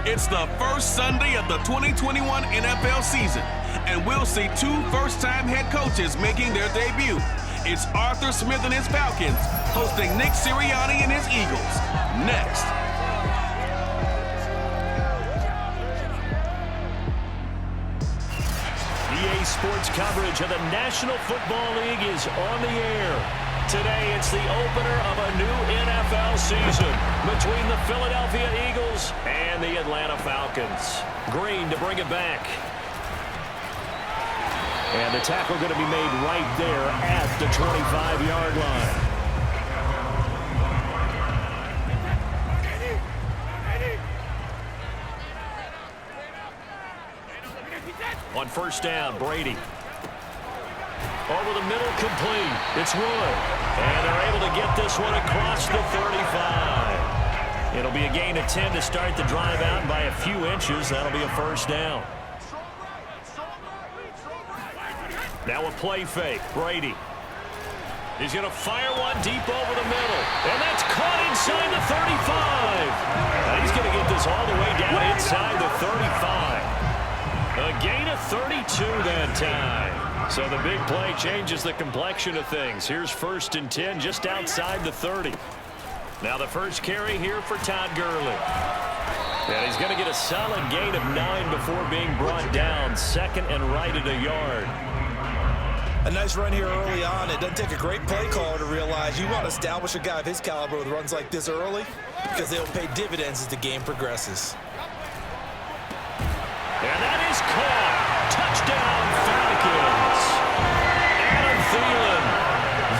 It's the first Sunday of the 2021 NFL season, and we'll see two first-time head coaches making their debut. It's Arthur Smith and his Falcons hosting Nick Sirianni and his Eagles. Next. EA Sports coverage of the National Football League is on the air. Today, it's the opener of a new NFL season between the Philadelphia Eagles and the Atlanta Falcons. Green to bring it back. And the tackle going to be made right there at the 25-yard line. On first down, Brady. Over the middle, complete. It's Wood. And they're able to get this one across the 35. It'll be a gain of 10 to start the drive out, and by a few inches, that'll be a first down. Now a play fake. Brady. He's going to fire one deep over the middle. And that's caught inside the 35. Now he's going to get this all the way down inside the 35. A gain of 32 that time. So the big play changes the complexion of things. Here's first and 10 just outside the 30. Now the first carry here for Todd Gurley. And he's going to get a solid gain of 9 before being brought down. Second and right at a yard. A nice run here early on. It doesn't take a great play caller to realize you want to establish a guy of his caliber with runs like this early because they'll pay dividends as the game progresses. And that is caught. Touchdown, Falcons. Adam Thielen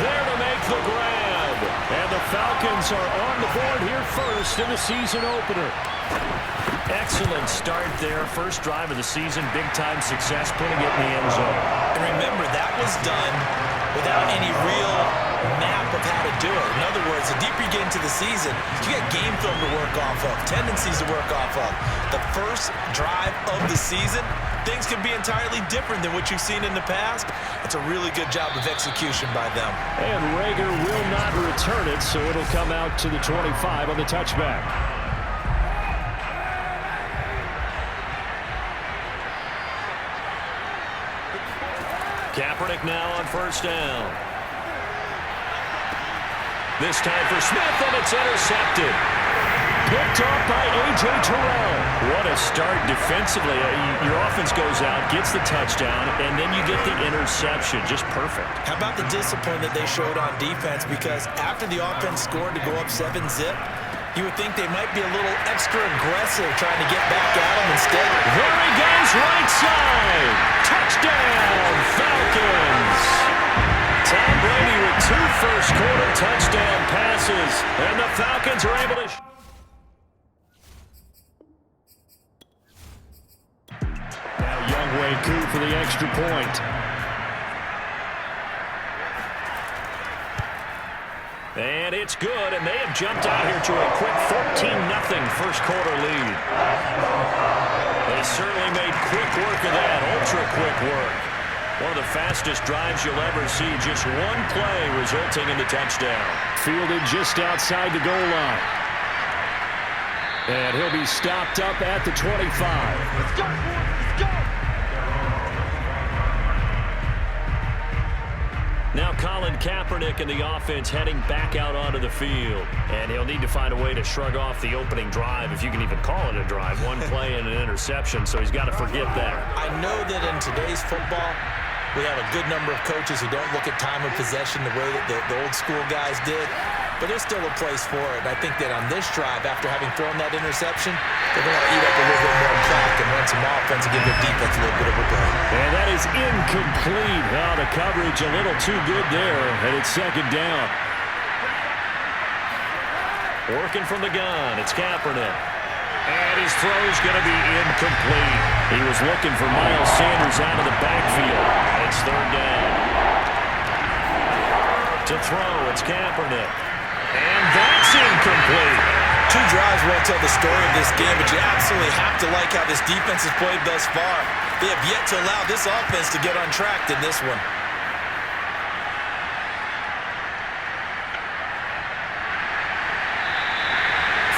there to make the grab. And the Falcons are on the board here first in the season opener. Excellent start there. First drive of the season. Big-time success putting it in the end zone. And remember, that was done without any real map of how to do it. In other words, the deeper you get into the season, you got game film to work off of, tendencies to work off of. The first drive of the season, things can be entirely different than what you've seen in the past. It's a really good job of execution by them. And Rager will not return it, so it'll come out to the 25 on the touchback. Kaepernick now on first down. This time for Smith, and it's intercepted. Picked off by A.J. Terrell. What a start defensively. Your offense goes out, gets the touchdown, and then you get the interception. Just perfect. How about the discipline that they showed on defense? Because after the offense scored to go up 7-zip, you would think they might be a little extra aggressive trying to get back at them instead. There he goes, right side. Touchdown, Falcons. Tom Brady with 2 first-quarter touchdown passes, and the Falcons are able to... Now Younghoe Koo for the extra point. And it's good, and they have jumped out here to a quick 14-0 first-quarter lead. They certainly made quick work of that, ultra-quick work. One of the fastest drives you'll ever see, just one play resulting in the touchdown. Fielded just outside the goal line. And he'll be stopped up at the 25. Let's go, let's go! Now Colin Kaepernick and the offense heading back out onto the field. And he'll need to find a way to shrug off the opening drive, if you can even call it a drive. One play and an interception, so he's got to forget that. I know that in today's football, we have a good number of coaches who don't look at time of possession the way that the old school guys did. But there's still a place for it. I think that on this drive, after having thrown that interception, they're going to eat up a little bit more clock and run some offense and give their defense a little bit of a break. And that is incomplete. Now the coverage a little too good there, and it's second down. Working from the gun, it's Kaepernick. And his throw's going to be incomplete. He was looking for Miles Sanders out of the backfield. It's third down. To throw, it's Kaepernick. And that's incomplete. 2 drives won't tell the story of this game, but you absolutely have to like how this defense has played thus far. They have yet to allow this offense to get on track in this one.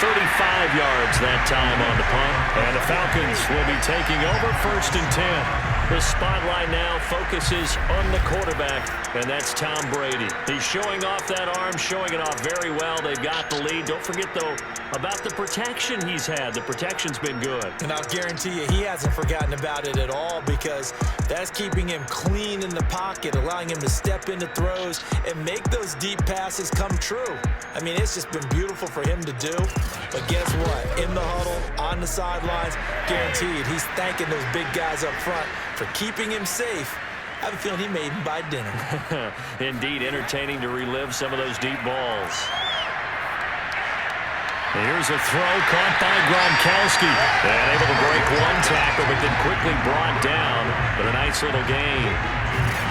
35 yards that time on the punt. And the Falcons will be taking over 1st and 10. The spotlight now focuses on the quarterback, and that's Tom Brady. He's showing off that arm, showing it off very well. They've got the lead. Don't forget, though, about the protection he's had. The protection's been good. And I'll guarantee you he hasn't forgotten about it at all, because that's keeping him clean in the pocket, allowing him to step into throws and make those deep passes come true. I mean, it's just been beautiful for him to do. But guess what? In the huddle, on the sidelines, guaranteed he's thanking those big guys up front for keeping him safe. I have a feeling he may even buy dinner. Indeed, entertaining to relive some of those deep balls. Here's a throw caught by Gronkowski. And able to break one tackle, but then quickly brought down. But a nice little gain.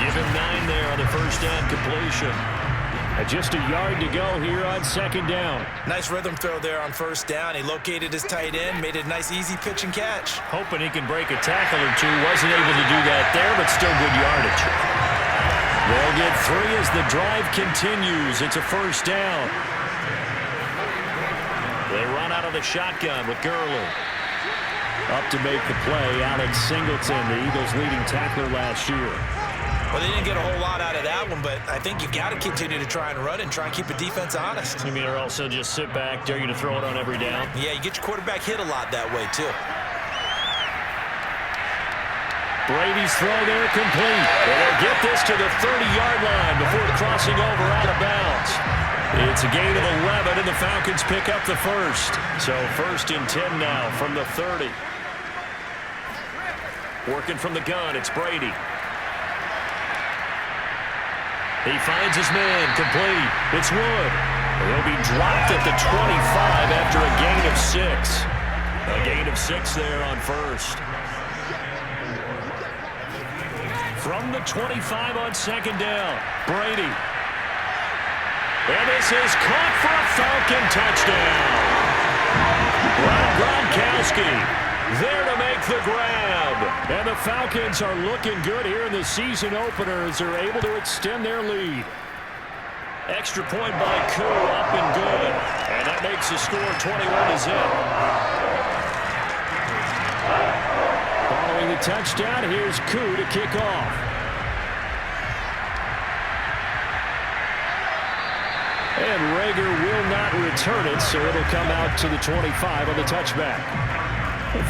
Give him 9 there on the first down completion. Just a yard to go here on 2nd down. Nice rhythm throw there on 1st down. He located his tight end, made it a nice easy pitch and catch. Hoping he can break a tackle or two. Wasn't able to do that there, but still good yardage. They'll get 3 as the drive continues. It's a 1st down. They run out of the shotgun with Gurley. Up to make the play, Alex Singleton, the Eagles' leading tackler last year. Well, they didn't get a whole lot out of that one, but I think you got to continue to try and run and try and keep the defense honest. You mean, or also just sit back, dare you to throw it on every down? Yeah, you get your quarterback hit a lot that way, too. Brady's throw there complete. They'll get this to the 30-yard line before crossing over out of bounds. It's a gain of 11, and the Falcons pick up the first. So 1st and 10 now from the 30. Working from the gun, it's Brady. He finds his man, complete. It's Wood. He'll be dropped at the 25 after a gain of 6. A gain of 6 there on 1st. From the 25 on 2nd down, Brady. And this is caught for a Falcon touchdown. Rob Gronkowski there to make the grab. And the Falcons are looking good here in the season opener as they're able to extend their lead. Extra point by Koo, up and good. And that makes the score 21-0. Following the touchdown, here's Koo to kick off. And Rager will not return it, so it'll come out to the 25 on the touchback.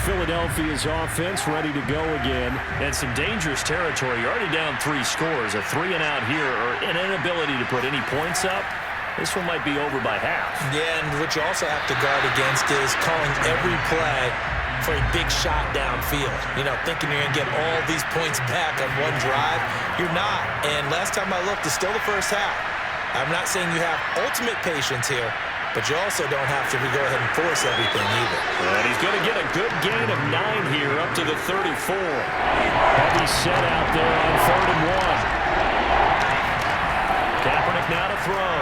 Philadelphia's offense ready to go again. And some dangerous territory. You're already down 3 scores. A 3-and-out here, or an inability to put any points up. This one might be over by half. Yeah, and what you also have to guard against is calling every play for a big shot downfield. You know, thinking you're going to get all these points back on one drive. You're not. And last time I looked, it's still the first half. I'm not saying you have ultimate patience here, but you also don't have to go ahead and force everything either. And he's going to get a good gain of 9 here up to the 34. Heavy set out there on 3rd and 1. Kaepernick now to throw.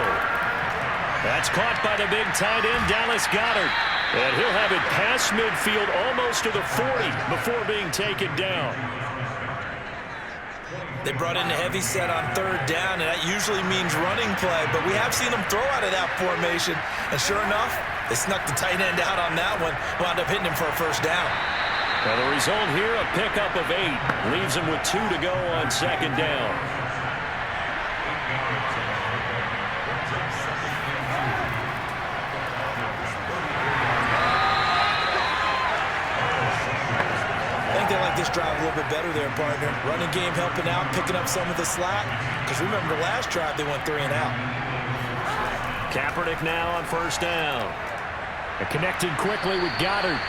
That's caught by the big tight end, Dallas Goedert. And he'll have it past midfield almost to the 40 before being taken down. They brought in a heavy set on 3rd down, and that usually means running play, but we have seen them throw out of that formation, and sure enough, they snuck the tight end out on that one, wound up hitting him for a 1st down. Well, the result here, a pickup of 8, leaves him with 2 to go on 2nd down. They like this drive a little bit better there, partner. Running game helping out, picking up some of the slack. Because remember, the last drive they went 3 and out. Kaepernick now on 1st down. And connecting quickly with Goddard.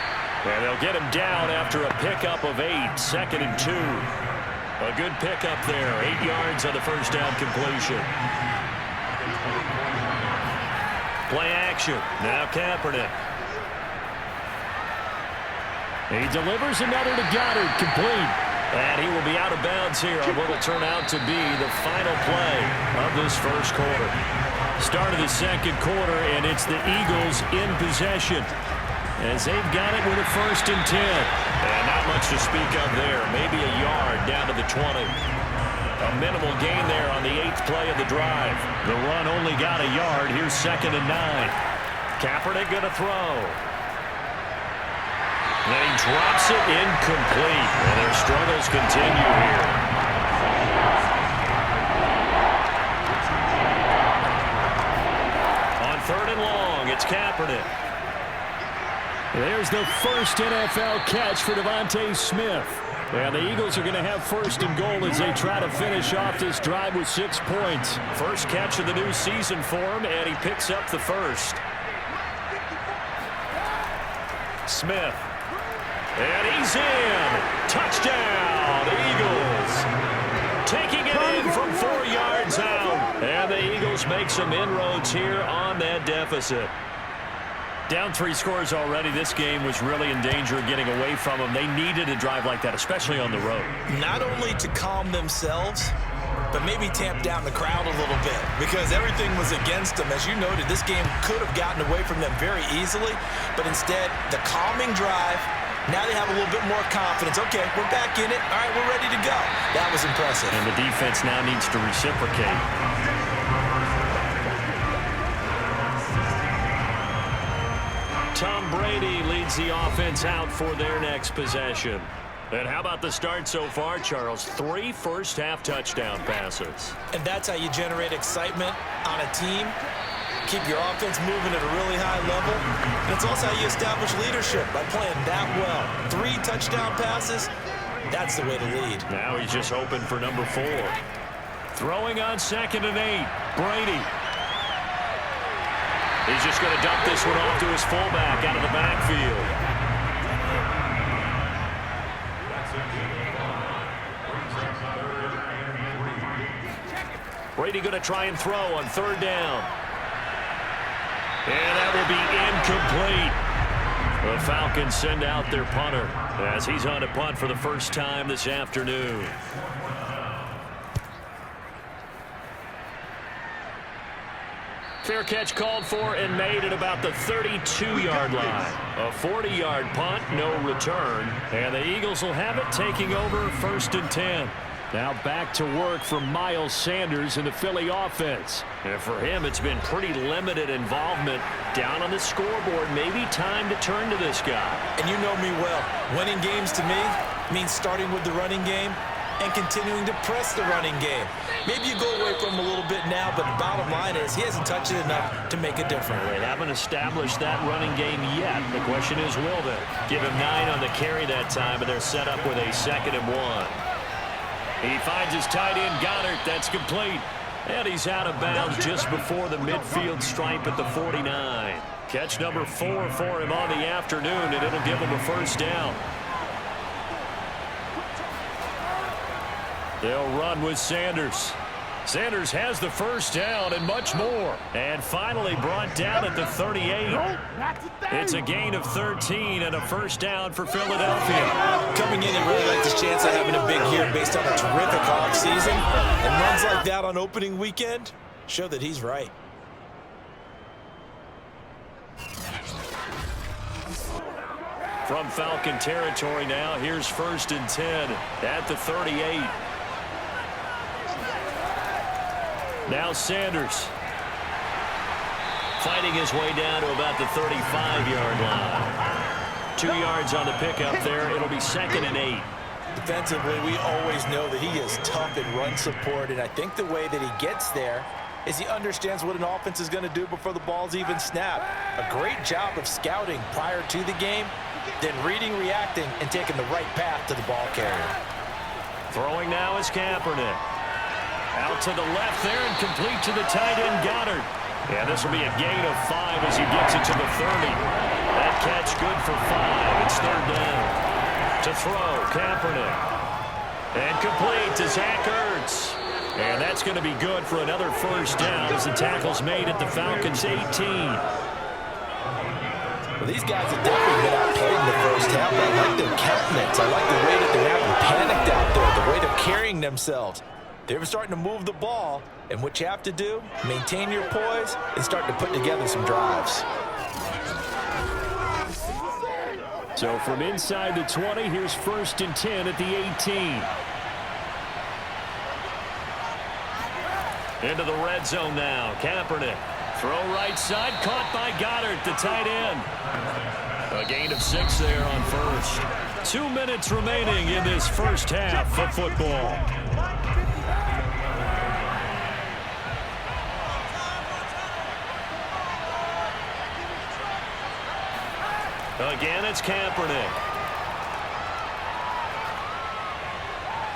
And they'll get him down after a pickup of 8. 2nd and 2. A good pickup there. 8 yards on the 1st down completion. Play action. Now Kaepernick. He delivers another to Goddard, complete. And he will be out of bounds here on what will turn out to be the final play of this 1st quarter. Start of the 2nd quarter, and it's the Eagles in possession as they've got it with a 1st and 10. And not much to speak of there. Maybe a yard down to the 20. A minimal gain there on the 8th play of the drive. The run only got a yard. Here's 2nd and 9. Kaepernick going to throw. And he drops it incomplete. And their struggles continue here. On 3rd and long, it's Kaepernick. There's the first NFL catch for Devontae Smith. And the Eagles are going to have 1st and goal as they try to finish off this drive with 6 points. First catch of the new season for him, and he picks up the first. Smith. And he's in. Touchdown, Eagles. Taking it in from 4 yards out. And the Eagles make some inroads here on that deficit. Down 3 scores already. This game was really in danger of getting away from them. They needed a drive like that, especially on the road. Not only to calm themselves, but maybe tamp down the crowd a little bit because everything was against them. As you noted, this game could have gotten away from them very easily, but instead, the calming drive, now they have a little bit more confidence. Okay, we're back in it. All right, we're ready to go. That was impressive. And the defense now needs to reciprocate. Tom Brady leads the offense out for their next possession. And how about the start so far, Charles? 3 first-half touchdown passes. And that's how you generate excitement on a team. Keep your offense moving at a really high level. And it's also how you establish leadership by playing that well. 3 touchdown passes, that's the way to lead. Now he's just hoping for number 4. Throwing on 2nd and 8. Brady. He's just going to dump this one off to his fullback out of the backfield. Brady going to try and throw on 3rd down. And that will be incomplete. The Falcons send out their punter as he's on to punt for the first time this afternoon. Fair catch called for and made at about the 32-yard line. A 40-yard punt, no return. And the Eagles will have it taking over 1st and 10. Now back to work for Miles Sanders in the Philly offense. And for him, it's been pretty limited involvement. Down on the scoreboard, maybe time to turn to this guy. And you know me well. Winning games to me means starting with the running game and continuing to press the running game. Maybe you go away from him a little bit now, but the bottom line is he hasn't touched it enough to make a difference. They haven't established that running game yet. The question is, will they? Give him 9 on the carry that time, and they're set up with a 2nd and 1. He finds his tight end, Goddard. That's complete. And he's out of bounds just before the midfield stripe at the 49. Catch number 4 for him on the afternoon, and it'll give him a 1st down. They'll run with Sanders. Sanders has the 1st down and much more. And finally brought down at the 38. It's a gain of 13 and a 1st down for Philadelphia. Coming in, he really liked his chance of having a big year based on a terrific offseason. And runs like that on opening weekend show that he's right. From Falcon territory now, here's 1st and 10 at the 38. Now Sanders fighting his way down to about the 35-yard line. 2 yards on the pickup there. It'll be 2nd and 8. Defensively, we always know that he is tough in run support, and I think the way that he gets there is he understands what an offense is going to do before the ball's even snapped. A great job of scouting prior to the game, then reading, reacting, and taking the right path to the ball carrier. Throwing now is Kaepernick. Out to the left there and complete to the tight end, Goddard. And this will be a gain of 5 as he gets it to the 30. That catch good for 5. It's 3rd down. To throw, Kaepernick. And complete to Zach Ertz. And that's going to be good for another 1st down as the tackle's made at the Falcons' 18. Well, these guys have definitely been outplayed in the 1st half. I like their countenance. I like the way that they haven't panicked out there, the way they're carrying themselves. They're starting to move the ball, and what you have to do, maintain your poise and start to put together some drives. So from inside the 20, here's 1st and 10 at the 18. Into the red zone now. Kaepernick Throw right side, caught by Goddard, the tight end. A gain of 6 there on first. 2 minutes remaining in this first half of football. Again, it's Kaepernick.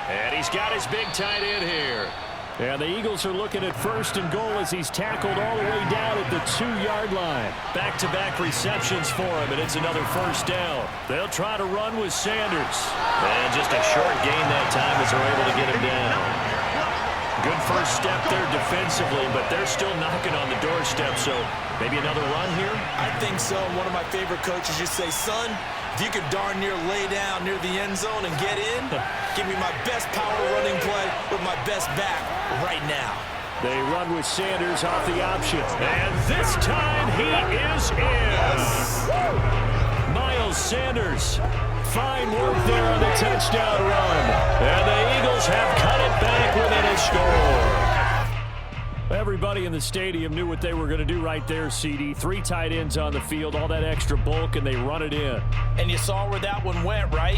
And he's got his big tight end here. And the Eagles are looking at first and goal as he's tackled all the way down at the 2-yard line. Back-to-back receptions for him, and it's another first down. They'll try to run with Sanders. And just a short gain that time as they're able to get him down. Good first step there defensively, but they're still knocking on the doorstep, so maybe another run here? I think so. One of my favorite coaches used to say, son, if you could darn near lay down near the end zone and get in, give me my best power running play with my best back right now. They run with Sanders off the option. And this time he is in. Miles Sanders. Fine work there on the touchdown run. And the Eagles have cut it back within a score. Everybody in the stadium knew what they were going to do right there, CD. 3 tight ends on the field, all that extra bulk, and they run it in. And you saw where that one went, right?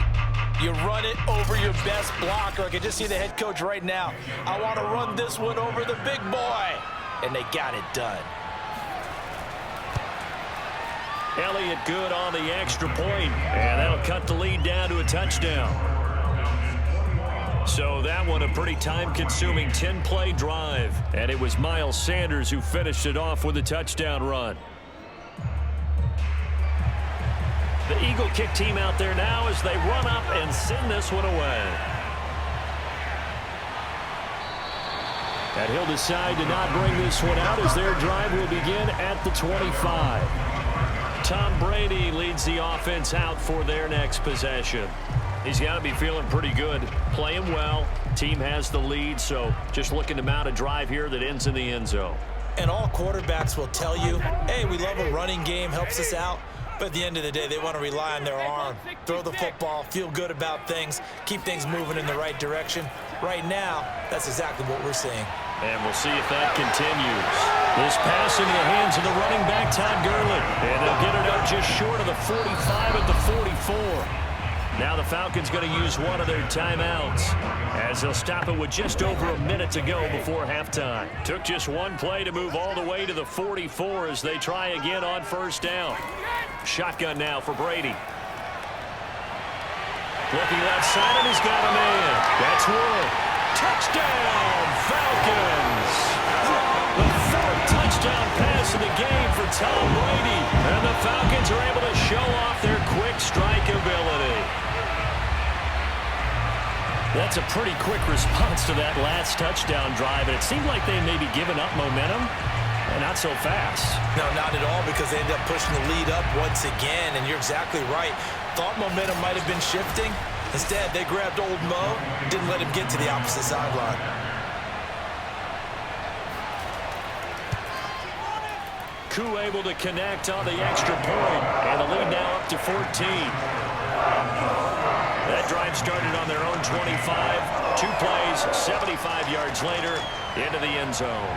You run it over your best blocker. I can just see the head coach right now. I want to run this one over the big boy. And they got it done. Elliott good on the extra point, and that'll cut the lead down to a touchdown. So that one a pretty time-consuming 10-play drive, and it was Miles Sanders who finished it off with a touchdown run. The Eagle kick team out there now as they run up and send this one away. And he'll decide to not bring this one out as their drive will begin at the 25. Tom Brady leads the offense out for their next possession. He's got to be feeling pretty good, playing well. Team has the lead, so just looking to mount a drive here that ends in the end zone. And all quarterbacks will tell you, hey, we love a running game, helps us out. But at the end of the day, they want to rely on their arm, throw the football, feel good about things, keep things moving in the right direction. Right now, that's exactly what we're seeing. And we'll see if that continues. This pass into the hands of the running back, Todd Gurley. And they'll get it up just short of the 45 at the 44. Now the Falcons going to use one of their timeouts as they'll stop it with just over a minute to go before halftime. Took just one play to move all the way to the 44 as they try again on first down. Shotgun now for Brady. Looking left side, and he's got a man. That's Wood. Touchdown, Falcons. The 4th touchdown pass of the game for Tom Brady. And the Falcons are able to show off their quick strike ability. That's a pretty quick response to that last touchdown drive, and it seemed like they may be giving up momentum. Not so fast. No, not at all, because they end up pushing the lead up once again, and you're exactly right. Thought momentum might have been shifting. Instead, they grabbed old Mo and didn't let him get to the opposite sideline. Koo able to connect on the extra point, and the lead now up to 14. That drive started on their own 25. 2 plays, 75 yards later, into the end zone.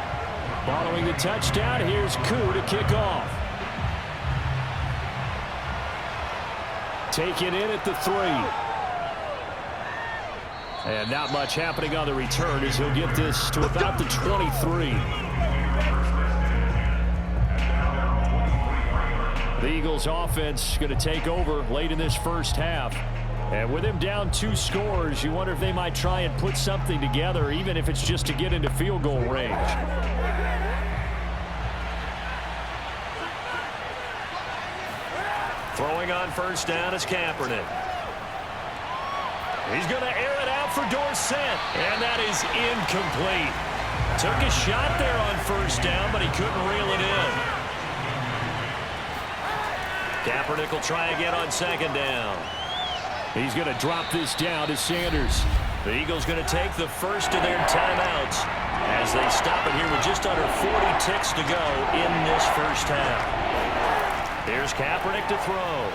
Following the touchdown, here's Koo to kick off. Taken in at the 3. And not much happening on the return as he'll get this to about the 23. The Eagles offense going to take over late in this first half. And with him down 2 scores, you wonder if they might try and put something together, even if it's just to get into field goal range. Throwing on first down is Kaepernick. He's going to air it out for Dorsett, and that is incomplete. Took a shot there on first down, but he couldn't reel it in. Kaepernick will try again on second down. He's going to drop this down to Sanders. The Eagles going to take the first of their timeouts as they stop it here with just under 40 ticks to go in this first half. Here's Kaepernick to throw.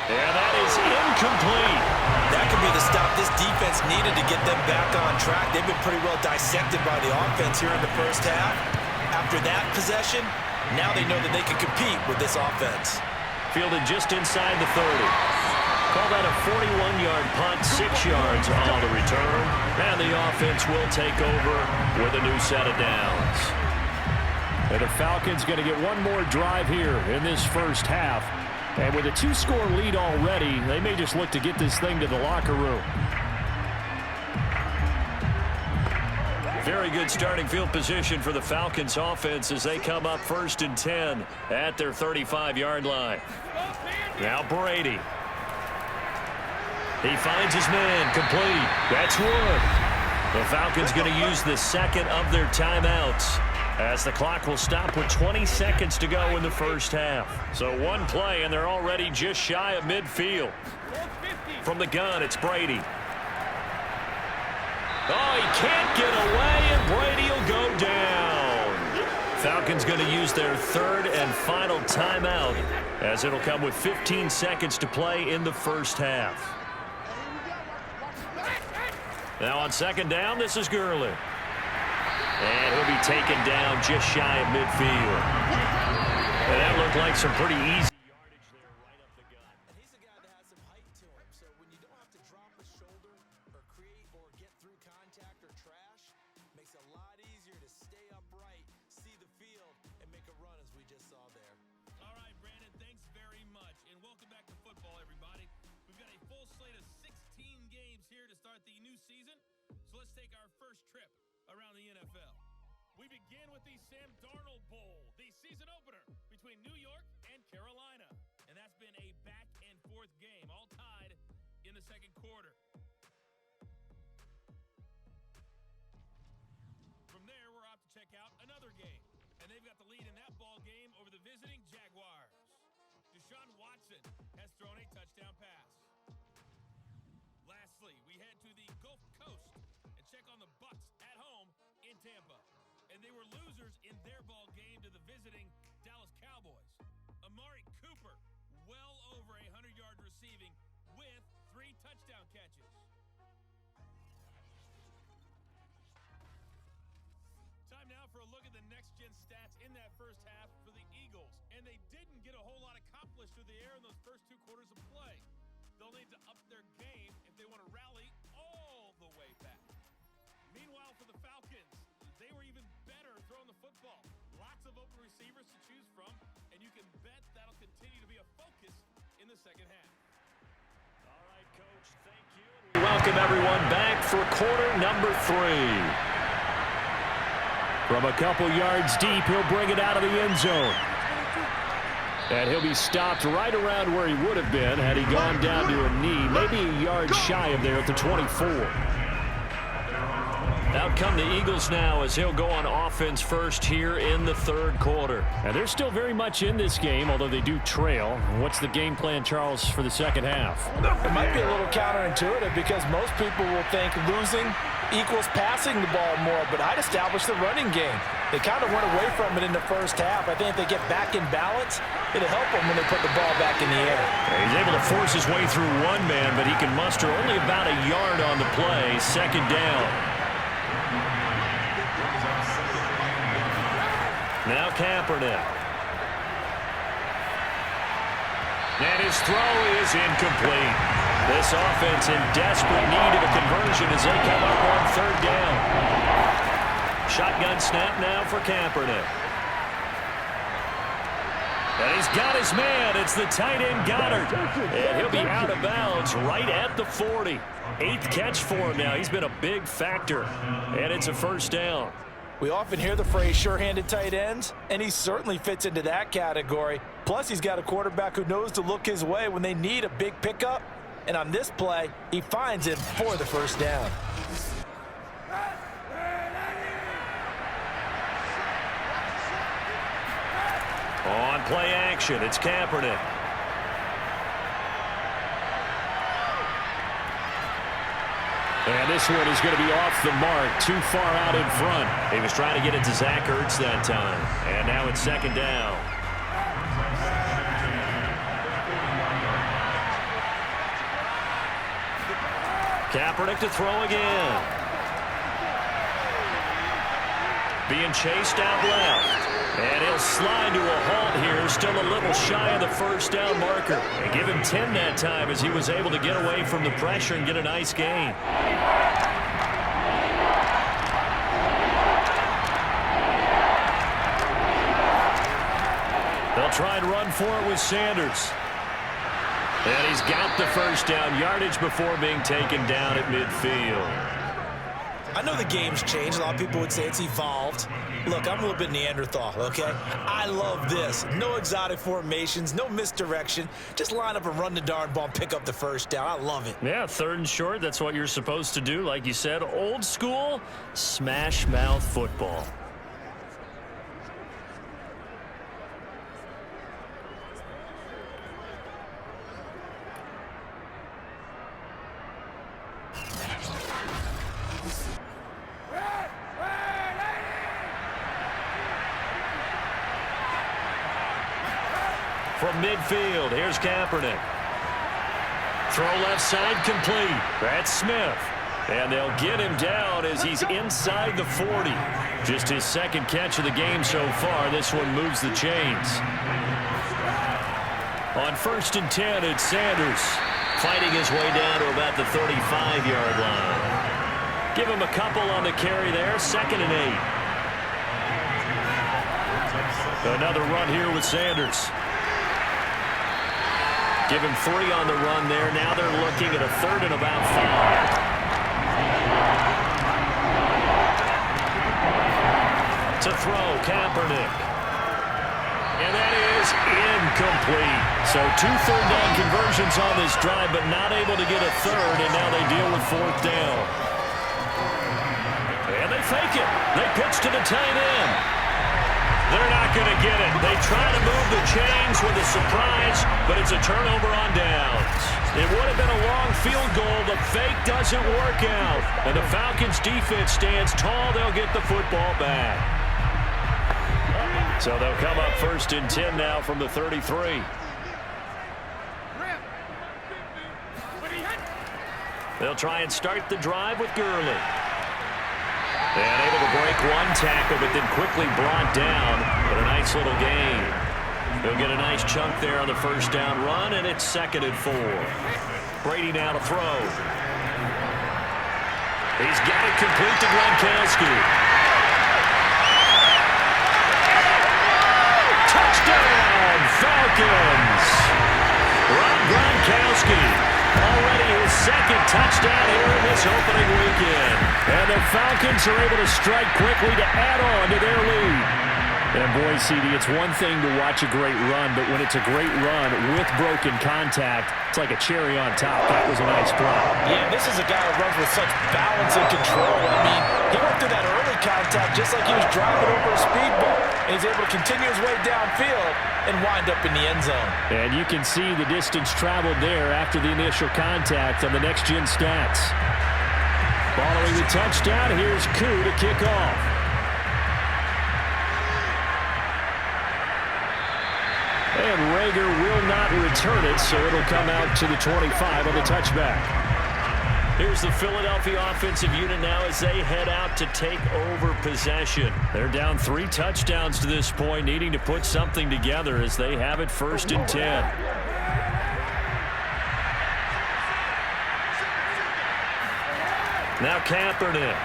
And that is incomplete. That could be the stop this defense needed to get them back on track. They've been pretty well dissected by the offense here in the first half. After that possession, now they know that they can compete with this offense. Fielded just inside the 30. Call that a 41-yard punt, 6 yards on the return. And the offense will take over with a new set of downs. And the Falcons going to get one more drive here in this first half. And with a 2-score lead already, they may just look to get this thing to the locker room. Very good starting field position for the Falcons offense as they come up 1st and 10 at their 35-yard line. Now Brady. He finds his man, complete. That's one. The Falcons going to use the second of their timeouts as the clock will stop with 20 seconds to go in the first half. So one play, and they're already just shy of midfield. From the gun, it's Brady. Oh, he can't get away, and Brady will go down. Falcons going to use their third and final timeout as it'll come with 15 seconds to play in the first half. Now on second down, this is Gurley. And he'll be taken down just shy of midfield. And that looked like some pretty easy yardage there right up the gut. And he's a guy that has some height to him, so when you don't have to drop a shoulder or create or get through contact or trash, it makes it a lot easier to stay upright, see the field, and make a run as we just saw there. All right, Brandon, thanks very much. And welcome back to football, everybody. We've got a full slate of 16 games here to start the new season. So let's take our first trip around the NFL. We begin with the Sam Darnold Bowl, the season opener between New York and Carolina. And that's been a back-and-forth game, all tied in the second quarter. From there, we're off to check out another game. And they've got the lead in that ball game over the visiting Jaguars. Deshaun Watson has thrown a touchdown pass. Lastly, we head to the Gulf Coast and check on the Bucs at home in Tampa. And they were losers in their ball game to the visiting Dallas Cowboys. Amari Cooper, well over 100-yard receiving with 3 touchdown catches. Time now for a look at the next-gen stats in that first half for the Eagles. And they didn't get a whole lot accomplished through the air in those first 2 quarters of play. They'll need to up their game if they want to rally all the way back. Meanwhile, for the Falcons, they were even better throwing the football. Lots of open receivers to choose from, and you can bet that'll continue to be a focus in the second half. All right, Coach, thank you. We welcome everyone back for quarter number 3. From a couple yards deep, he'll bring it out of the end zone. And he'll be stopped right around where he would have been had he gone down to a knee, maybe a yard shy of there at the 24. Out come the Eagles now as he'll go on offense first here in the third quarter. And they're still very much in this game, although they do trail. What's the game plan, Charles, for the second half? It might be a little counterintuitive because most people will think losing equals passing the ball more, but I'd establish the running game. They kind of went away from it in the first half. I think if they get back in balance, it'll help them when they put the ball back in the air. He's able to force his way through one man, but he can muster only about a yard on the play. Second down. Now Kaepernick. And his throw is incomplete. This offense in desperate need of a conversion as they come up on third down. Shotgun snap now for Kaepernick. And he's got his man. It's the tight end Goddard. And he'll be out of bounds right at the 40. 8th catch for him now. He's been a big factor. And it's a first down. We often hear the phrase sure-handed tight ends, and he certainly fits into that category. Plus, he's got a quarterback who knows to look his way when they need a big pickup. And on this play, he finds it for the first down. On play action, it's Kaepernick. And this one is going to be off the mark, too far out in front. He was trying to get it to Zach Ertz that time. And now it's second down. Kaepernick to throw again. Being chased out left. And he'll slide to a halt here, still a little shy of the first down marker. And give him 10 that time as he was able to get away from the pressure and get a nice gain. They'll try and run for it with Sanders. And he's got the first down yardage before being taken down at midfield. I know the game's changed. A lot of people would say it's evolved. Look, I'm a little bit Neanderthal, okay? I love this. No exotic formations, no misdirection. Just line up and run the darn ball and pick up the first down. I love it. Yeah, 3rd and short, that's what you're supposed to do. Like you said, old school, smash mouth football. From midfield, here's Kaepernick. Throw left side complete. That's Smith. And they'll get him down as he's inside the 40. Just his 2nd catch of the game so far. This one moves the chains. On 1st and 10, it's Sanders. Fighting his way down to about the 35-yard line. Give him a couple on the carry there. 2nd and 8. Another run here with Sanders. Give him 3 on the run there. Now they're looking at a 3rd and about 5. To throw, Kaepernick. And that is incomplete. So 2 third-down conversions on this drive, but not able to get a 3rd, and now they deal with 4th down. And they fake it. They pitch to the tight end. They're not going to get it. They try to move the chains with a surprise, but it's a turnover on downs. It would have been a long field goal. The fake doesn't work out. And the Falcons defense stands tall. They'll get the football back. So they'll come up 1st and 10 now from the 33. They'll try and start the drive with Gurley. And able to break one tackle, but then quickly brought down. But a nice little gain. They'll get a nice chunk there on the 1st down run, and it's 2nd and 4. Brady now to throw. He's got it complete to Gronkowski. Touchdown, Falcons! Rob Gronkowski. Already his 2nd touchdown here in this opening weekend. And the Falcons are able to strike quickly to add on to their lead. And boy, CD, it's one thing to watch a great run, but when it's a great run with broken contact, it's like a cherry on top. That was a nice play. Yeah, this is a guy who runs with such balance and control. I mean, he went through that early contact just like he was driving over a speedboat. And he's able to continue his way downfield and wind up in the end zone. And you can see the distance traveled there after the initial contact on the next-gen stats. Following the touchdown, here's Koo to kick off. And Rager will not return it, so it'll come out to the 25 on the touchback. Here's the Philadelphia offensive unit now as they head out to take over possession. They're down 3 touchdowns to this point, needing to put something together as they have it 1st and 10. Now Kaepernick.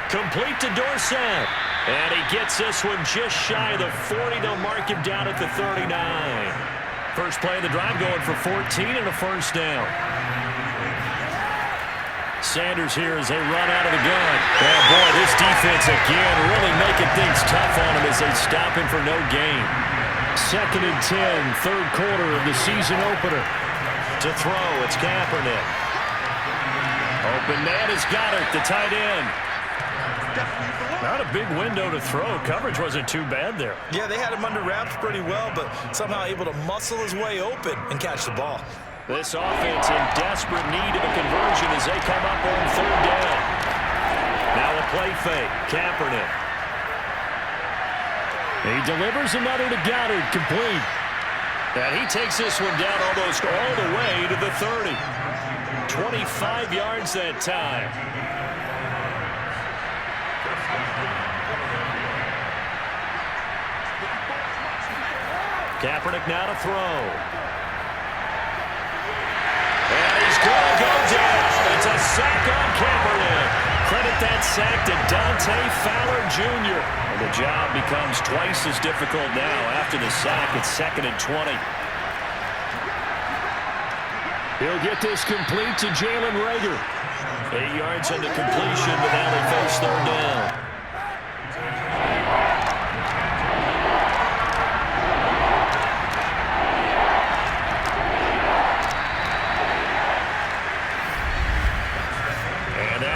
Complete to Dorsett. And he gets this one just shy of the 40. They'll mark him down at the 39. First play of the drive going for 14 and a 1st down. Sanders here as they run out of the gun. And boy, this defense again really making things tough on him as they stop him for no gain. 2nd and 10, 3rd quarter of the season opener. To throw, it's Kaepernick. Open man has got it, the tight end. Not a big window to throw. Coverage wasn't too bad there. Yeah, they had him under wraps pretty well, but somehow able to muscle his way open and catch the ball. This offense in desperate need of a conversion as they come up on 3rd down. Now a play fake. Kaepernick. He delivers another to Goddard, complete. And he takes this one down almost all the way to the 30. 25 yards that time. Kaepernick now to throw. And he's going to go down. It's a sack on Kaepernick. Credit that sack to Dante Fowler Jr. And the job becomes twice as difficult now after the sack. It's 2nd and 20. He'll get this complete to Jalen Reagor. 8 yards on the completion, but now they face 3rd down.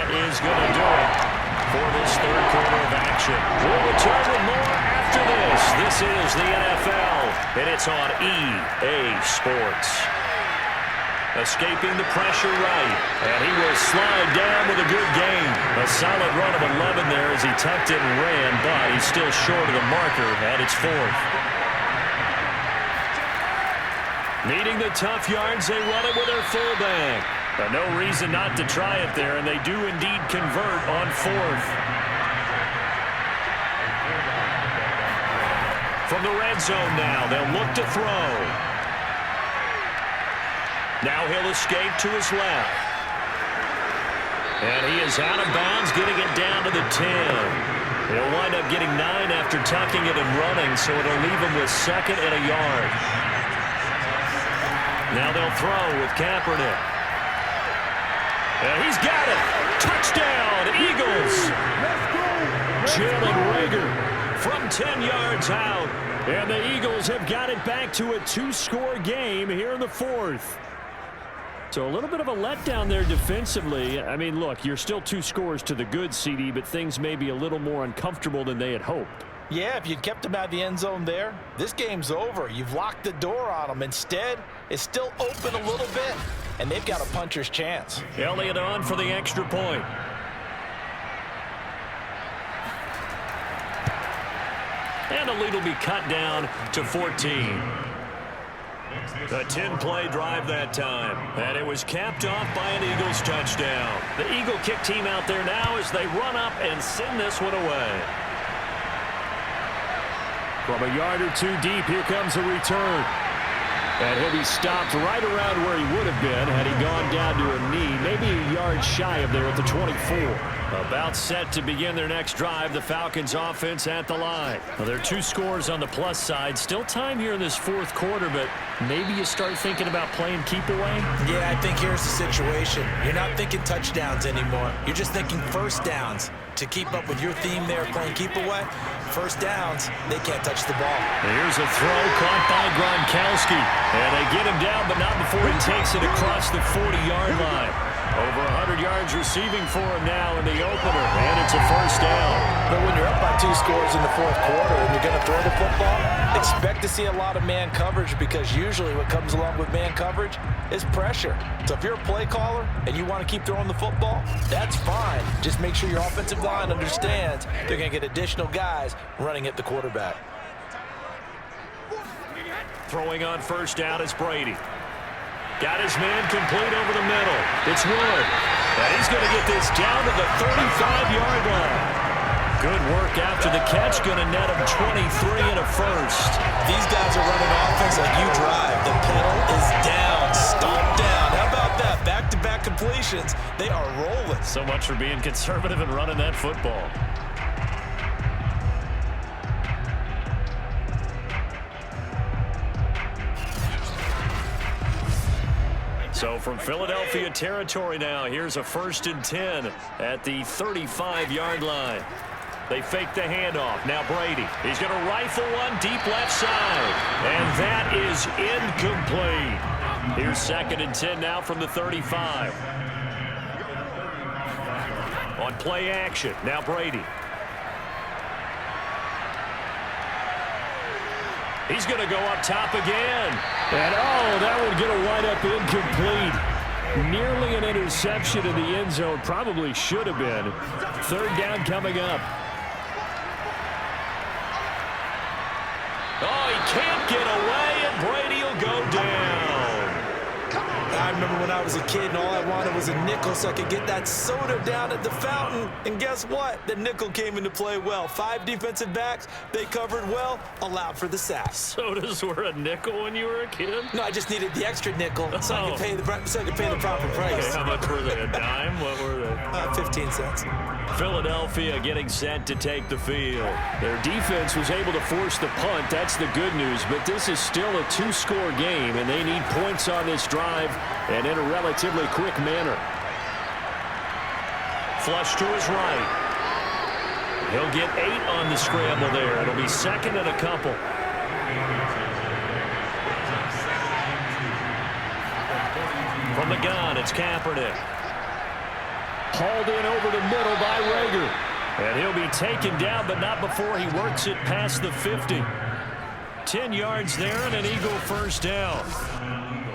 Is going to do it for this 3rd quarter of action. We'll return with more after this. This is the NFL, and it's on EA Sports. Escaping the pressure right, and he will slide down with a good gain. A solid run of 11 there as he tucked it and ran, but he's still short of the marker, and it's 4th. Needing the tough yards, they run it with their fullback. But no reason not to try it there, and they do indeed convert on 4th. From the red zone now, they'll look to throw. Now he'll escape to his left. And he is out of bounds, getting it down to the 10. He'll wind up getting 9 after tucking it and running, so it'll leave him with 2nd and a yard. Now they'll throw with Kaepernick. And he's got it. Touchdown, Eagles. Jalen Reagor from 10 yards out. And the Eagles have got it back to a 2-score game here in the 4th. So a little bit of a letdown there defensively. I mean, look, you're still 2 scores to the good, CD, but things may be a little more uncomfortable than they had hoped. Yeah, if you'd kept him out of the end zone there, this game's over. You've locked the door on him. Instead, it's still open a little bit, and they've got a puncher's chance. Elliott on for the extra point. And the lead will be cut down to 14. A 10-play drive that time. And it was capped off by an Eagles touchdown. The Eagle kick team out there now as they run up and send this one away. From a yard or 2 deep, here comes a return. And he'll be stopped right around where he would have been had he gone down to a knee, maybe a yard shy of there at the 24. About set to begin their next drive, the Falcons offense at the line. Well, there are 2 scores on the plus side. Still time here in this 4th quarter, but maybe you start thinking about playing keep away? Yeah, I think here's the situation. You're not thinking touchdowns anymore. You're just thinking first downs. To keep up with your theme there playing keep away, first downs, they can't touch the ball. Here's a throw caught by Gronkowski. And they get him down, but not before he takes it across the 40-yard line. Over 100 yards receiving for him now in the opener, and it's a first down. But when you're up by 2 scores in the 4th quarter and you're going to throw the football, expect to see a lot of man coverage because usually what comes along with man coverage is pressure. So if you're a play caller and you want to keep throwing the football, that's fine. Just make sure your offensive line understands they're going to get additional guys running at the quarterback. Throwing on first down is Brady. Got his man complete over the middle. It's Wood. And he's going to get this down to the 35-yard line. Good work after the catch. Going to net him 23 and a first. These guys are running offense like you drive. The pedal is down. Stop down. How about that? Back-to-back completions. They are rolling. So much for being conservative and running that football. So from Philadelphia territory now, here's a 1st and 10 at the 35-yard line. They fake the handoff. Now Brady. He's going to rifle one deep left side. And that is incomplete. Here's 2nd and 10 now from the 35. On play action. Now Brady. He's going to go up top again. And, oh, that one going to wind up incomplete. Nearly an interception in the end zone. Probably should have been. 3rd down coming up. Oh, he can't get away, and Brady will go down. I remember when I was a kid and all I wanted was a nickel so I could get that soda down at the fountain. And guess what? The nickel came into play well. 5 defensive backs, they covered well, allowed for the sack. Sodas were a nickel when you were a kid? No, I just needed the extra nickel so I could pay the proper price. Okay, how much were they? A dime? What were they? 15 cents. Philadelphia getting set to take the field. Their defense was able to force the punt. That's the good news, but this is still a 2-score game, and they need points on this drive and in a relatively quick manner. Flush to his right. He'll get 8 on the scramble there. It'll be second and a couple. From the gun, it's Kaepernick. Hauled in over the middle by Rager. And he'll be taken down, but not before he works it past the 50. 10 yards there and an Eagle first down.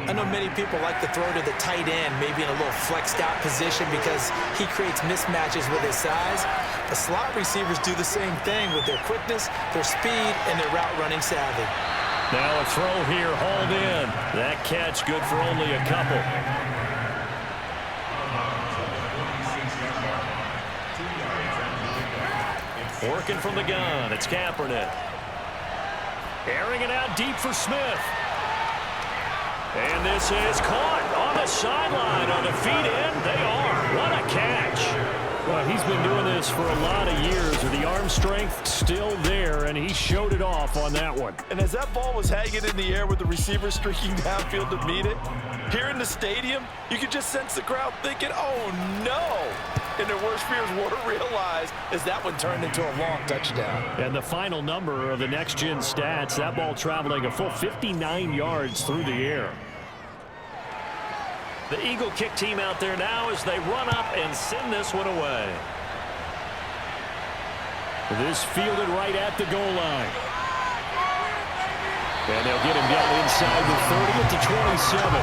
I know many people like to throw to the tight end, maybe in a little flexed out position because he creates mismatches with his size. The slot receivers do the same thing with their quickness, their speed, and their route running savvy. Now a throw here, hauled in. That catch good for only a couple. Working from the gun, it's Kaepernick. Airing it out deep for Smith. And this is caught on the sideline on the feet in. They are. What a catch. Well, he's been doing this for a lot of years. The arm strength still there, and he showed it off on that one. And as that ball was hanging in the air with the receiver streaking downfield to meet it, here in the stadium, you could just sense the crowd thinking, oh, no. And their worst fears were realized as that one turned into a long touchdown. And the final number of the next-gen stats, that ball traveling a full 59 yards through the air. The Eagle kick team out there now as they run up and send this one away. This fielded right at the goal line. And they'll get him down inside the 30 to 27.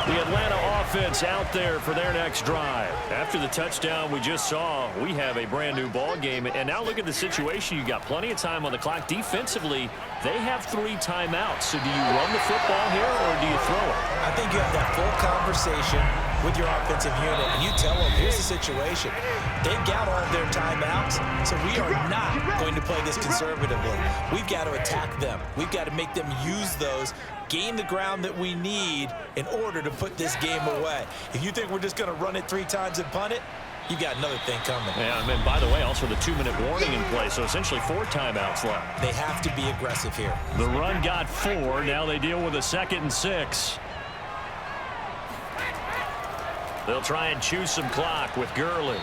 The Atlanta offense out there for their next drive. After the touchdown we just saw, we have a brand new ball game. And now look at the situation. You got plenty of time on the clock. Defensively, they have 3 timeouts. So do you run the football here or do you throw it? I think you have that full conversation with your offensive unit, and you tell them, here's the situation. They've got all of their timeouts, so we are not going to play this conservatively. We've got to attack them. We've got to make them use those, gain the ground that we need in order to put this game away. If you think we're just going to run it 3 times and punt it, you got another thing coming. Yeah, I mean, by the way, also the 2-minute warning in play, so essentially 4 timeouts left. They have to be aggressive here. The run got 4. Now they deal with a 2nd and 6. They'll try and choose some clock with Gurley.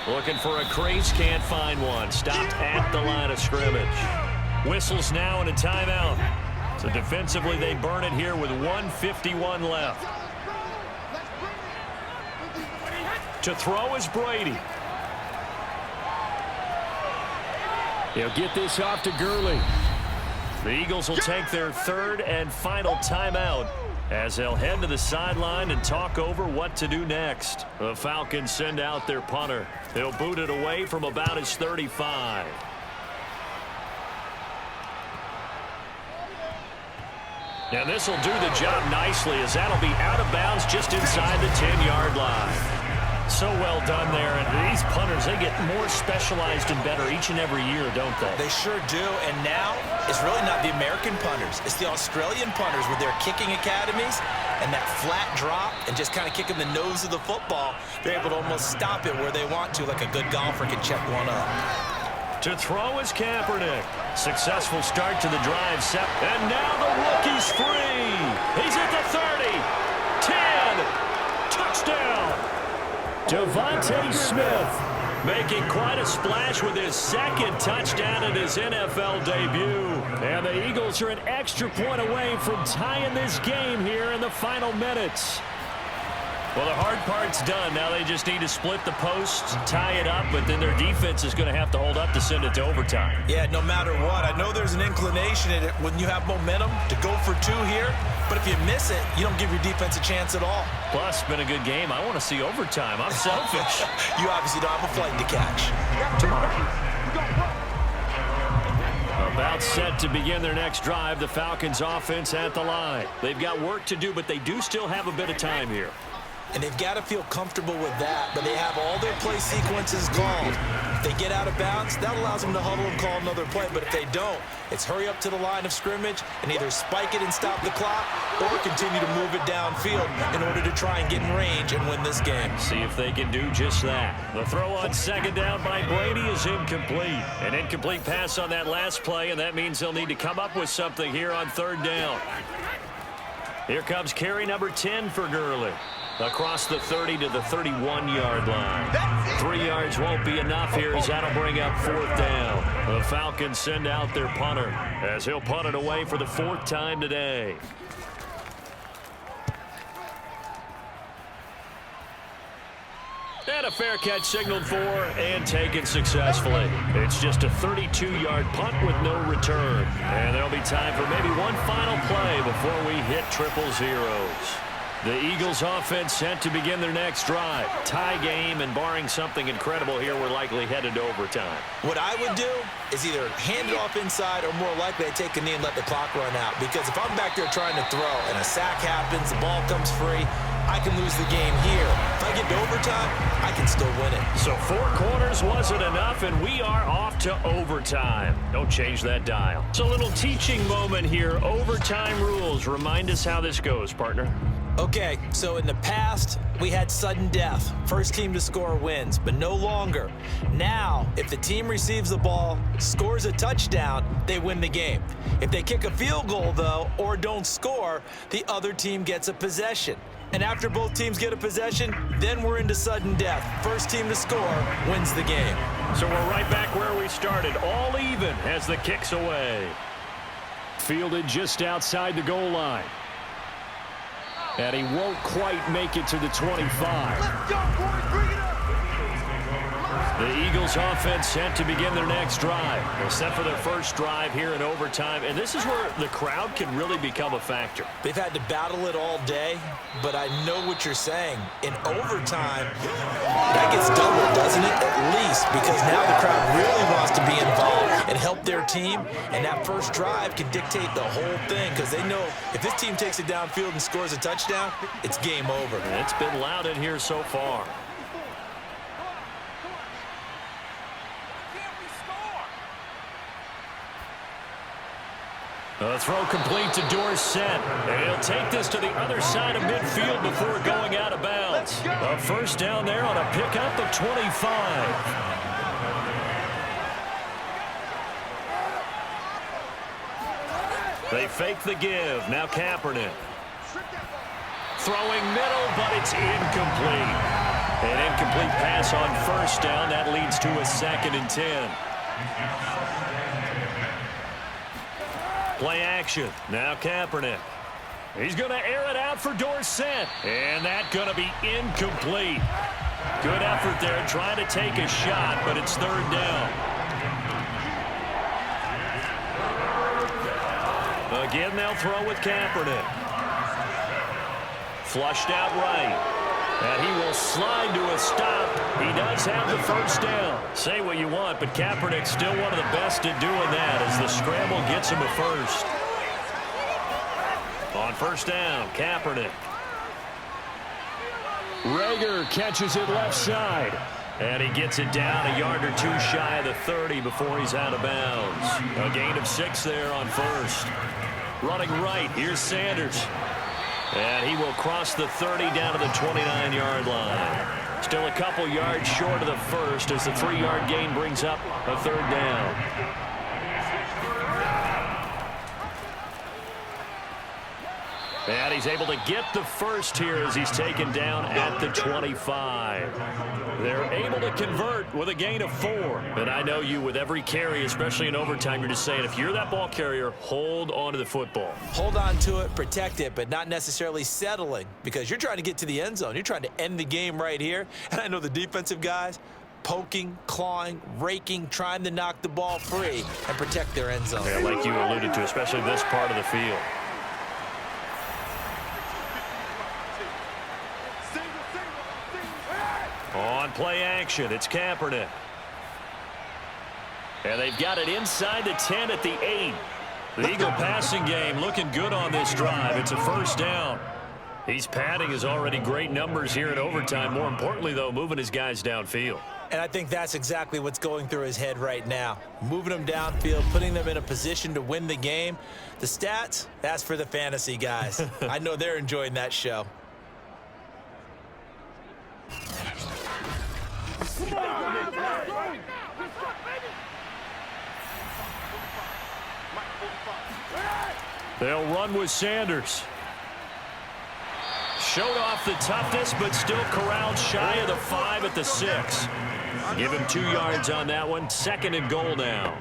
Looking for a crease, can't find one. Stopped at the line of scrimmage. Whistles now and a timeout. So defensively, they burn it here with 1:51 left. To throw is Brady. He'll get this off to Gurley. The Eagles will take their 3rd and final timeout as they'll head to the sideline and talk over what to do next. The Falcons send out their punter. They'll boot it away from about his 35. And this will do the job nicely as that'll be out of bounds just inside the 10-yard line. So well done there. And these punters, they get more specialized and better each and every year, don't they? They sure do. And now it's really not the American punters. It's the Australian punters with their kicking academies and that flat drop and just kind of kicking the nose of the football. They're able to almost stop it where they want to, like a good golfer can check one up. To throw is Kaepernick. Successful start to the drive set. And now the rookie's free. He's at the 30. 10. Touchdown. Devontae Smith making quite a splash with his 2nd touchdown in his NFL debut. And the Eagles are an extra point away from tying this game here in the final minutes. Well, the hard part's done. Now they just need to split the posts, tie it up, but then their defense is going to have to hold up to send it to overtime. Yeah, no matter what. I know there's an inclination in it when you have momentum to go for 2 here, but if you miss it, you don't give your defense a chance at all. Plus, it's been a good game. I want to see overtime. I'm selfish. You obviously don't have a flight to catch. Tomorrow. A About set to begin their next drive, the Falcons offense at the line. They've got work to do, but they do still have a bit of time here. And they've got to feel comfortable with that, but they have all their play sequences called. If they get out of bounds, that allows them to huddle and call another play, but if they don't, it's hurry up to the line of scrimmage and either spike it and stop the clock or continue to move it downfield in order to try and get in range and win this game. See if they can do just that. The throw on second down by Brady is incomplete. An incomplete pass on that last play, and that means they'll need to come up with something here on third down. Here comes carry number 10 for Gurley. Across the 30 to the 31-yard line. 3 yards won't be enough here as that'll bring up fourth down. The Falcons send out their punter as he'll punt it away for the 4th time today. And a fair catch signaled for and taken successfully. It's just a 32-yard punt with no return. And there'll be time for maybe one final play before we hit triple zeros. The Eagles offense set to begin their next drive. Tie game, and barring something incredible here, we're likely headed to overtime. What I would do is either hand it off inside or more likely I take a knee and let the clock run out. Because if I'm back there trying to throw and a sack happens, the ball comes free, I can lose the game here. If I get to overtime, I can still win it. So 4 quarters wasn't enough, and we are off to overtime. Don't change that dial. It's a little teaching moment here. Overtime rules. Remind us how this goes, partner. Okay, so in the past, we had sudden death. First team to score wins, but no longer. Now, if the team receives the ball, scores a touchdown, they win the game. If they kick a field goal, though, or don't score, the other team gets a possession. And after both teams get a possession, then we're into sudden death. First team to score wins the game. So we're right back where we started, all even as the kick's away. Fielded just outside the goal line. And he won't quite make it to the 25. Let's go, boys. Bring it up. The Eagles offense set to begin their next drive. They're set for their first drive here in overtime, and this is where the crowd can really become a factor. They've had to battle it all day, but I know what you're saying. In overtime, that gets doubled, doesn't it? At least, because now the crowd really wants to be involved and help their team, and that first drive can dictate the whole thing because they know if this team takes it downfield and scores a touchdown, it's game over. And it's been loud in here so far. A throw complete to Dorsett. And he'll take this to the other side of midfield before going out of bounds. A first down there on a pickup of 25. They fake the give. Now Kaepernick. Throwing middle, but it's incomplete. An incomplete pass on first down. That leads to a 2nd and 10. Play action. Now Kaepernick. He's going to air it out for Dorsett. And that's going to be incomplete. Good effort there trying to take a shot, but it's 3rd down. Again, they'll throw with Kaepernick. Flushed out right. And he will slide to a stop. He does have the first down. Say what you want, but Kaepernick's still one of the best at doing that as the scramble gets him a first. On first down, Kaepernick. Rager catches it left side. And he gets it down a yard or 2 shy of the 30 before he's out of bounds. A gain of 6 there on first. Running right, here's Sanders. And he will cross the 30 down to the 29-yard line. Still a couple yards short of the first as the 3-yard gain brings up a 3rd down. And he's able to get the first here as he's taken down at the 25. They're able to convert with a gain of 4. And I know you, with every carry, especially in overtime, you're just saying, if you're that ball carrier, hold on to the football. Hold on to it, protect it, but not necessarily settling because you're trying to get to the end zone. You're trying to end the game right here. And I know the defensive guys poking, clawing, raking, trying to knock the ball free and protect their end zone. Yeah, like you alluded to, especially this part of the field. On play action, it's Kaepernick. And they've got it inside the 10 at the 8. The Eagle passing game looking good on this drive. It's a first down. He's padding his already great numbers here in overtime. More importantly, though, moving his guys downfield. And I think that's exactly what's going through his head right now. Moving them downfield, putting them in a position to win the game. The stats, that's for the fantasy guys. I know they're enjoying that show. They'll run with Sanders. Showed off the toughness, but still corralled shy of the 5 at the 6. Give him 2 yards on that one. 2nd and goal now.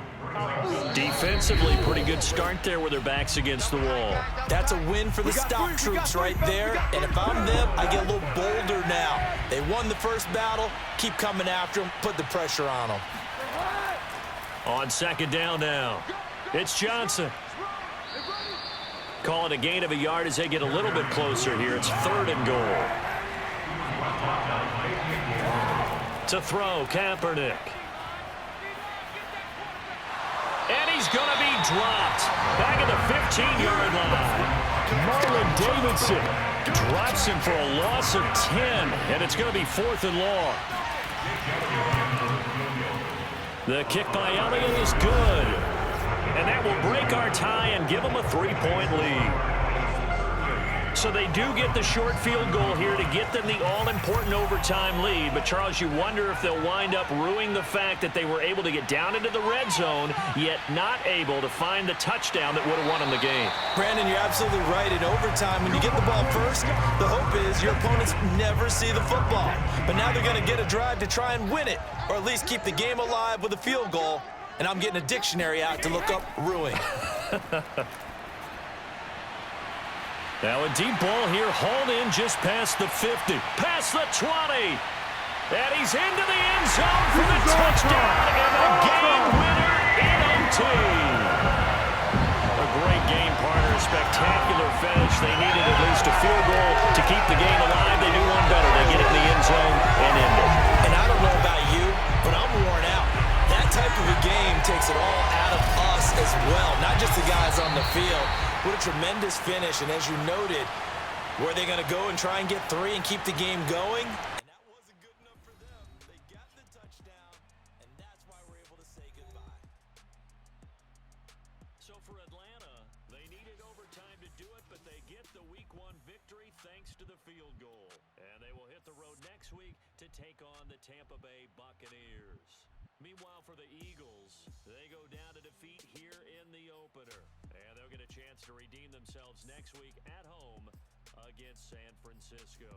Defensively, pretty good start there with their backs against the wall. That's a win for the stock troops right there. And if I'm them, I get a little bolder now. They won the first battle. Keep coming after them. Put the pressure on them. On 2nd down now, it's Johnson. Call it a gain of a yard as they get a little bit closer here. It's 3rd and goal. To throw, Kaepernick. And he's going to be dropped. Back at the 15-yard line. Marlon Davidson drops him for a loss of 10. And it's going to be 4th and long. The kick by Elliott is good. And that will break our tie and give them a 3-point lead. So they do get the short field goal here to get them the all-important overtime lead. But, Charles, you wonder if they'll wind up ruining the fact that they were able to get down into the red zone, yet not able to find the touchdown that would have won them the game. Brandon, you're absolutely right. In overtime, when you get the ball first, the hope is your opponents never see the football. But now they're going to get a drive to try and win it, or at least keep the game alive with a field goal. And I'm getting a dictionary out to look up ruin. Now a deep ball here, hauled in just past the 50, past the 20. And he's into the end zone for the touchdown and a game winner in OT. A great game, partner, a spectacular finish. They needed at least a field goal to keep the game alive. They do one better. They get it in the end zone and end it. And I don't know about you, but I'm worn out. That type of a game takes it all out of us as well, not just the guys on the field. What a tremendous finish, and as you noted, were they going to go and try and get 3 and keep the game going? And that wasn't good enough for them. They got the touchdown, and that's why we're able to say goodbye. So for Atlanta, they needed overtime to do it, but they get the Week 1 victory thanks to the field goal. And they will hit the road next week to take on the Tampa Bay Buccaneers. Meanwhile, for the Eagles, they go down to defeat here in the opener. And they'll get a chance to redeem themselves next week at home against San Francisco.